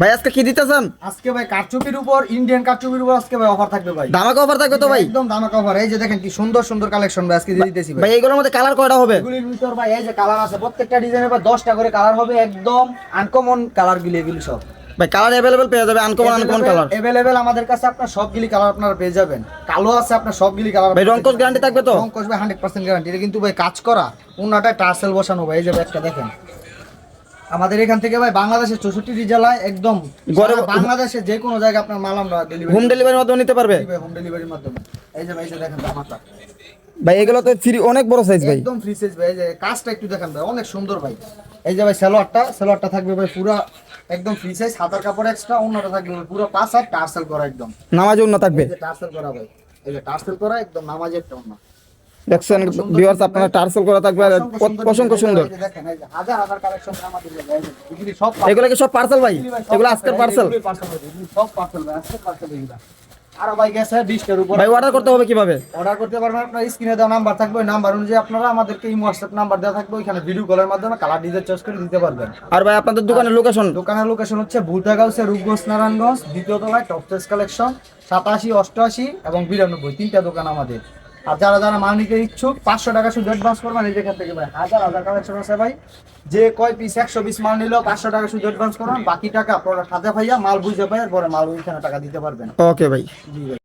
ভাই আজকে কি দিতেছেন? আজকে ভাই কারচুপির উপর ইন্ডিয়ান কারচুপির উপর আজকে ভাই অফার থাকবে ভাই। ধামাকা অফার থাকবে তো ভাই? একদম ধামাকা অফার। এই যে দেখেন কি সুন্দর সুন্দর কালেকশন ভাই আজকে দিয়ে দিতেছি ভাই। ভাই এইগুলোর মধ্যে কালার কয়টা হবে? এগুলির ভিতর ভাই এই যে কালার আছে, প্রত্যেকটা ডিজাইনের ভাই 10টা করে কালার হবে, একদম আনকমন কালার গুলি এগুলি সব। ভাই কালার अवेलेबल পেয়ে যাবে, আনকমন আনকমন কালার अवेलेबल আমাদের কাছে আপনার সবগুলি কালার আপনারা পেয়ে যাবেন। কালো আছে আপনার সবগুলি কালার। ভাই রংকশ গ্যারান্টি থাকবে তো? রংকশ ভাই 100% গ্যারান্টি। এটা কিন্তু ভাই কাজ করা ওনাটা টার্সেল বসানো ভাই। এই যে ব্যাগটা দেখেন, আমাদের এখান থেকে ভাই বাংলাদেশের 64টি জেলায় একদম বাংলাদেশের যে কোনো জায়গায় আপনার মাল আমরা ডেলিভারি হোম ডেলিভারির মাধ্যমে নিতে পারবে? হোম ডেলিভারির মাধ্যমে। এই যে ভাই এই যে দেখেন জামাটা ভাই এগুলো তো ফ্রি, অনেক বড় সাইজ ভাই। একদম ফ্রি সাইজ ভাই। এই যে কাজটা একটু দেখেন ভাই, অনেক সুন্দর ভাই। এই যে ভাই সালোয়ারটা থাকবে ভাই পুরো একদম ফ্রি সাইজ, হাতার কাপড় এক্সট্রা, অন্যটা থাকবে ভাই পুরো পাঁচ আর টার্সেল করা একদম। নামাজে অন্য থাকবে। এই যে টার্সেল করা ভাই, এই যে টার্সেল করা একদম নামাজের একটা অন্য। দেখছেন ভিউয়ার্স, আপনারা টার্সেল করা থাকবে আর অসংখ্য সুন্দর। এই যে দেখেন এই যে হাজার হাজার কালেকশন আমাদের কাছে। এই যে এগুলি সব এগুলো কি সব পার্সেল ভাই? এগুলো আজকের পার্সেল? সব পার্সেল ভাই, আজকের পার্সেল এগুলা। আর ভাই গেছে 20টার উপর। ভাই অর্ডার করতে হবে কিভাবে? অর্ডার করতে পারবেন আপনার স্ক্রিনে দেওয়া নাম্বার থাকবে, ওই নাম্বার অনুযায়ী আপনারা আমাদেরকে এই হোয়াটসঅ্যাপ নাম্বার দেওয়া থাকবে, ওইখানে ভিডিও কলের মাধ্যমে কালার ডিজাইন চয়েস করে দিতে পারবেন। আর ভাই আপনাদের দোকানের লোকেশন? দোকানের লোকেশন হচ্ছে ভুলতাগাঁও, রূপগঞ্জ, নারায়ণগঞ্জ, দ্বিতীয় তলায় টপ টেস্ট কালেকশন, 87, 88 এবং 92, তিনটা দোকান আমাদের। আর যারা যারা মাল নিতে ইচ্ছুক 500 টাকা শুধু অ্যাডভান্স করবেন। এই যেখান থেকে ভাই হাজার হাজার কালেকশন আছে ভাই, যে কয় পিস 120 মাল নিল 500 টাকা শুধু অ্যাডভান্স করবেন, বাকি টাকা প্রোডাক্ট হাতে ভাইয়া মাল বুঝে পাই, পরে মাল ওইখানে টাকা দিতে পারবেন। ওকে ভাই। জি ভাই।